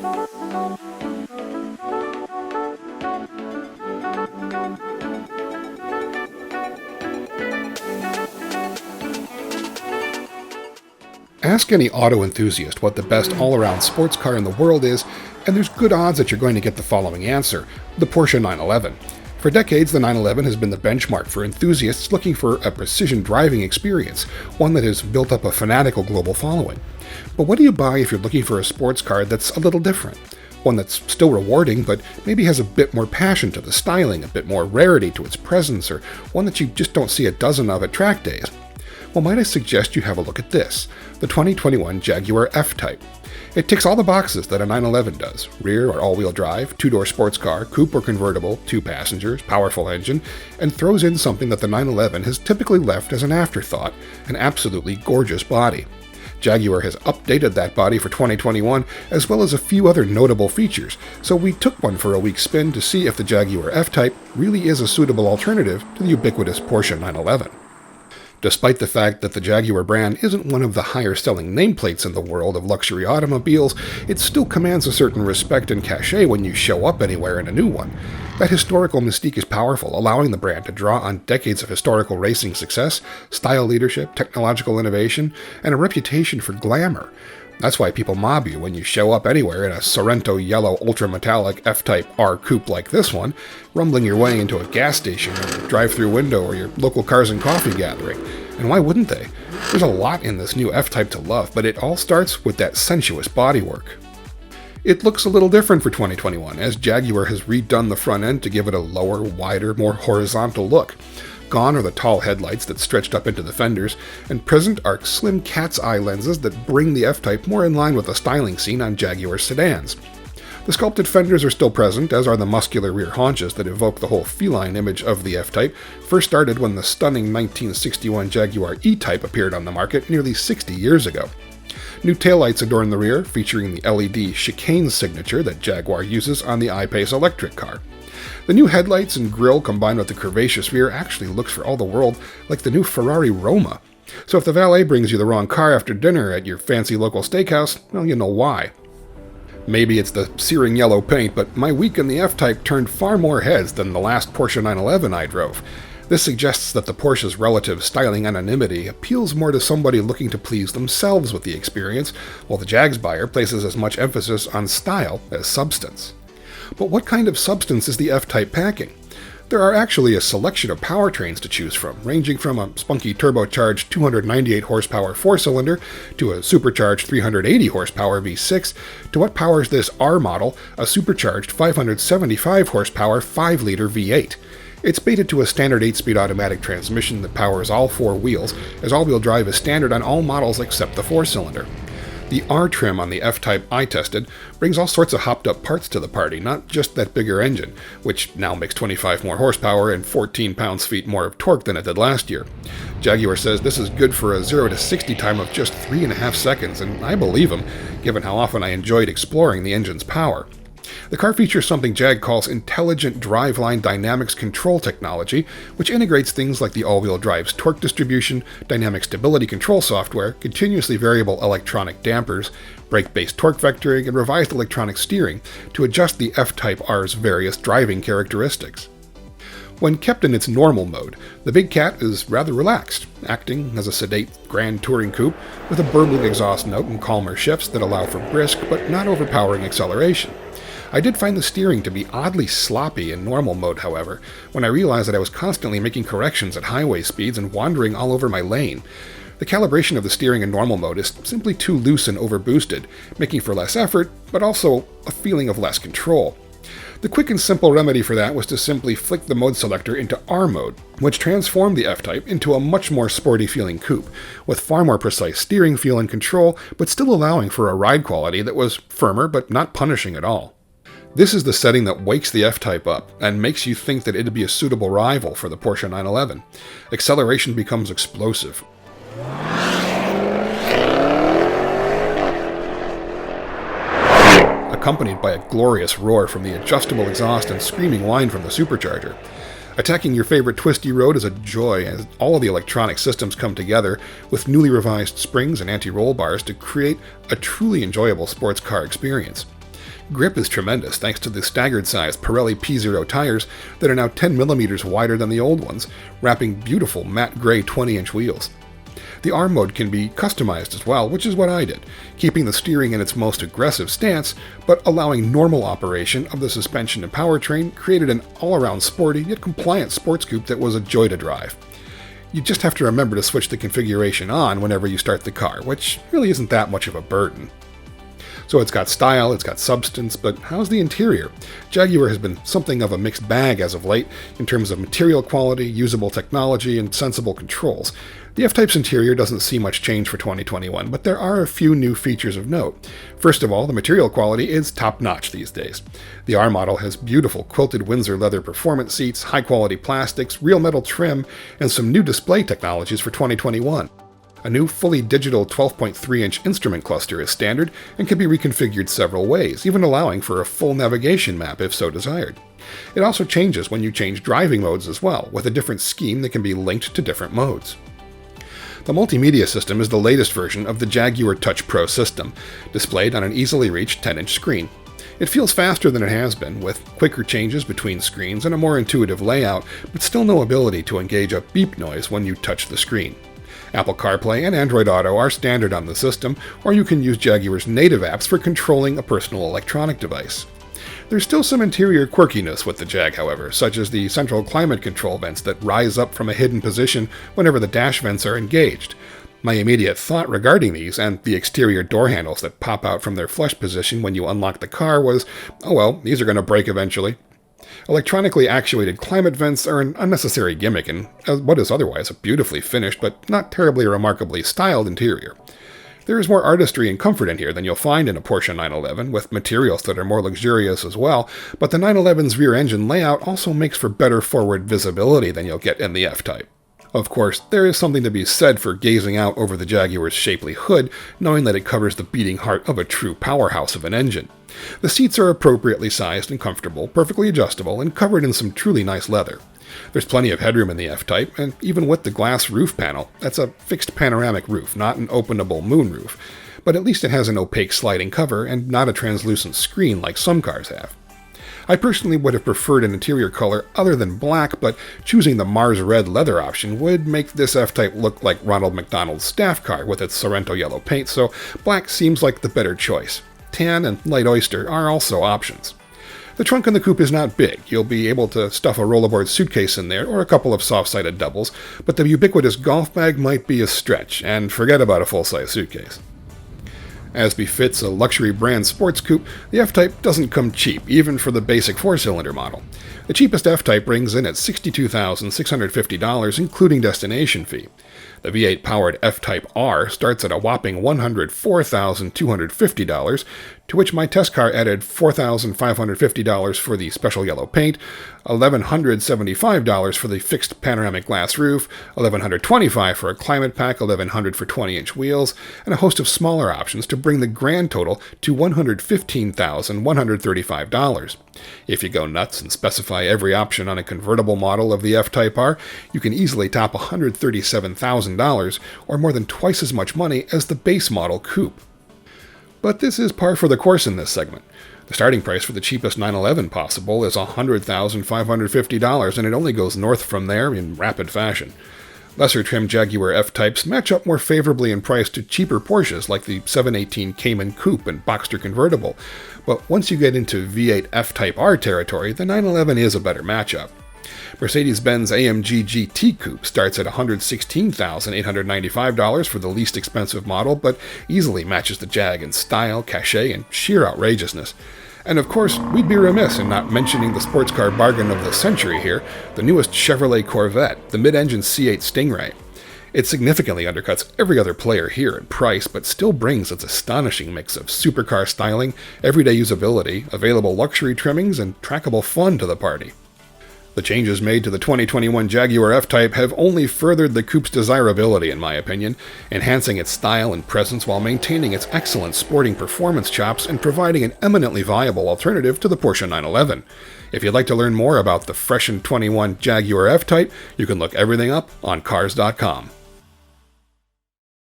Ask any auto enthusiast what the best all-around sports car in the world is, and there's good odds that you're going to get the following answer: the Porsche 911. For decades, the 911 has been the benchmark for enthusiasts looking for a precision driving experience, one that has built up a fanatical global following. But what do you buy if you're looking for a sports car that's a little different? One that's still rewarding, but maybe has a bit more passion to the styling, a bit more rarity to its presence, or one that you just don't see a dozen of at track days? Well, might I suggest you have a look at this, the 2021 Jaguar F Type. It ticks all the boxes that a 911 does: rear or all-wheel drive, two-door sports car, coupe or convertible, 2 passengers, powerful engine, and throws in something that the 911 has typically left as an afterthought: an absolutely gorgeous body. Jaguar has updated that body for 2021, as well as a few other notable features, so we took one for a week's spin to see if the Jaguar F Type really is a suitable alternative to the ubiquitous Porsche 911. Despite the fact that the Jaguar brand isn't one of the higher-selling nameplates in the world of luxury automobiles, it still commands a certain respect and cachet when you show up anywhere in a new one. That historical mystique is powerful, allowing the brand to draw on decades of historical racing success, style leadership, technological innovation, and a reputation for glamour. That's why people mob you when you show up anywhere in a Sorrento yellow ultra-metallic F Type R coupe like this one, rumbling your way into a gas station or a drive-through window or your local cars and coffee gathering. And why wouldn't they? There's a lot in this new F Type to love, but it all starts with that sensuous bodywork. It looks a little different for 2021, as Jaguar has redone the front end to give it a lower, wider, more horizontal look. Gone are the tall headlights that stretched up into the fenders, and present are slim cat's eye lenses that bring the F Type more in line with the styling seen on Jaguar sedans. The sculpted fenders are still present, as are the muscular rear haunches that evoke the whole feline image of the F Type, first started when the stunning 1961 Jaguar E Type appeared on the market nearly 60 years ago. New taillights adorn the rear, featuring the LED chicane signature that Jaguar uses on the I-Pace electric car. The new headlights and grille combined with the curvaceous rear actually looks for all the world like the new Ferrari Roma. So if the valet brings you the wrong car after dinner at your fancy local steakhouse, well, you know why. Maybe it's the searing yellow paint, but my week in the F-Type turned far more heads than the last Porsche 911 I drove. This suggests that the Porsche's relative styling anonymity appeals more to somebody looking to please themselves with the experience, while the Jags buyer places as much emphasis on style as substance. But what kind of substance is the F-Type packing? There are actually a selection of powertrains to choose from, ranging from a spunky turbocharged 298 horsepower 4-cylinder to a supercharged 380 horsepower V6 to what powers this R model, a supercharged 575 horsepower 5-liter V8. It's mated to a standard 8-speed automatic transmission that powers all 4 wheels, as all-wheel drive is standard on all models except the 4-cylinder. The R trim on the F-Type I tested brings all sorts of hopped-up parts to the party, not just that bigger engine, which now makes 25 more horsepower and 14 pounds-feet more of torque than it did last year. Jaguar says this is good for a 0 to 60 time of just 3.5 seconds, and I believe him, given how often I enjoyed exploring the engine's power. The car features something Jag calls Intelligent Driveline Dynamics Control technology, which integrates things like the all-wheel drive's torque distribution, dynamic stability control software, continuously variable electronic dampers, brake-based torque vectoring, and revised electronic steering to adjust the F-Type R's various driving characteristics. When kept in its normal mode, the Big Cat is rather relaxed, acting as a sedate grand touring coupe with a burbling exhaust note and calmer shifts that allow for brisk but not overpowering acceleration. I did find the steering to be oddly sloppy in normal mode, however, when I realized that I was constantly making corrections at highway speeds and wandering all over my lane. The calibration of the steering in normal mode is simply too loose and overboosted, making for less effort, but also a feeling of less control. The quick and simple remedy for that was to simply flick the mode selector into R mode, which transformed the F-Type into a much more sporty feeling coupe, with far more precise steering feel and control, but still allowing for a ride quality that was firmer but not punishing at all. This is the setting that wakes the F-Type up and makes you think that it'd be a suitable rival for the Porsche 911. Acceleration becomes explosive. Accompanied by a glorious roar from the adjustable exhaust and screaming whine from the supercharger. Attacking your favorite twisty road is a joy as all of the electronic systems come together with newly revised springs and anti-roll bars to create a truly enjoyable sports car experience. Grip is tremendous thanks to the staggered-sized Pirelli P0 tires that are now 10mm wider than the old ones, wrapping beautiful matte gray 20-inch wheels. The R mode can be customized as well, which is what I did, keeping the steering in its most aggressive stance, but allowing normal operation of the suspension and powertrain created an all-around sporty yet compliant sports coupe that was a joy to drive. You just have to remember to switch the configuration on whenever you start the car, which really isn't that much of a burden. So it's got style, it's got substance, but how's the interior? Jaguar has been something of a mixed bag as of late in terms of material quality, usable technology, and sensible controls. The F-Type's interior doesn't see much change for 2021, but there are a few new features of note. First of all, the material quality is top-notch these days. The R model has beautiful quilted Windsor leather performance seats, high-quality plastics, real metal trim, and some new display technologies for 2021. A new fully digital 12.3-inch instrument cluster is standard and can be reconfigured several ways, even allowing for a full navigation map if so desired. It also changes when you change driving modes as well, with a different scheme that can be linked to different modes. The multimedia system is the latest version of the Jaguar Touch Pro system, displayed on an easily reached 10-inch screen. It feels faster than it has been, with quicker changes between screens and a more intuitive layout, but still no ability to engage a beep noise when you touch the screen. Apple CarPlay and Android Auto are standard on the system, or you can use Jaguar's native apps for controlling a personal electronic device. There's still some interior quirkiness with the Jag, however, such as the central climate control vents that rise up from a hidden position whenever the dash vents are engaged. My immediate thought regarding these, and the exterior door handles that pop out from their flush position when you unlock the car was, oh well, these are going to break eventually. Electronically actuated climate vents are an unnecessary gimmick in what is otherwise a beautifully finished but not terribly remarkably styled interior. There is more artistry and comfort in here than you'll find in a Porsche 911, with materials that are more luxurious as well, but the 911's rear engine layout also makes for better forward visibility than you'll get in the F-Type. Of course, there is something to be said for gazing out over the Jaguar's shapely hood, knowing that it covers the beating heart of a true powerhouse of an engine. The seats are appropriately sized and comfortable, perfectly adjustable, and covered in some truly nice leather. There's plenty of headroom in the F-Type, and even with the glass roof panel, that's a fixed panoramic roof, not an openable moonroof. But at least it has an opaque sliding cover and not a translucent screen like some cars have. I personally would have preferred an interior color other than black, but choosing the Mars Red leather option would make this F-Type look like Ronald McDonald's staff car with its Sorrento yellow paint, so black seems like the better choice. Tan and light oyster are also options. The trunk in the coupe is not big. You'll be able to stuff a rollerboard suitcase in there or a couple of soft-sided doubles, but the ubiquitous golf bag might be a stretch, and forget about a full-size suitcase. As befits a luxury brand sports coupe, the F-Type doesn't come cheap, even for the basic 4-cylinder model. The cheapest F-Type rings in at $62,650, including destination fee. The V8-powered F Type R starts at a whopping $104,250, to which my test car added $4,550 for the special yellow paint, $1,175 for the fixed panoramic glass roof, $1,125 for a climate pack, $1,100 for 20-inch wheels, and a host of smaller options to bring the grand total to $115,135. If you go nuts and specify every option on a convertible model of the F Type R, you can easily top $137,000, or more than twice as much money as the base model coupe. But this is par for the course in this segment. The starting price for the cheapest 911 possible is $100,550, and it only goes north from there in rapid fashion. Lesser trim Jaguar F Types match up more favorably in price to cheaper Porsches like the 718 Cayman Coupe and Boxster Convertible, but once you get into V8 F Type R territory, the 911 is a better matchup. Mercedes-Benz AMG GT Coupe starts at $116,895 for the least expensive model, but easily matches the Jag in style, cachet, and sheer outrageousness. And of course, we'd be remiss in not mentioning the sports car bargain of the century here, the newest Chevrolet Corvette, the mid-engine C8 Stingray. It significantly undercuts every other player here in price, but still brings its astonishing mix of supercar styling, everyday usability, available luxury trimmings, and trackable fun to the party. The changes made to the 2021 Jaguar F Type have only furthered the coupe's desirability, in my opinion, enhancing its style and presence while maintaining its excellent sporting performance chops and providing an eminently viable alternative to the Porsche 911. If you'd like to learn more about the freshened 21 Jaguar F Type, you can look everything up on Cars.com.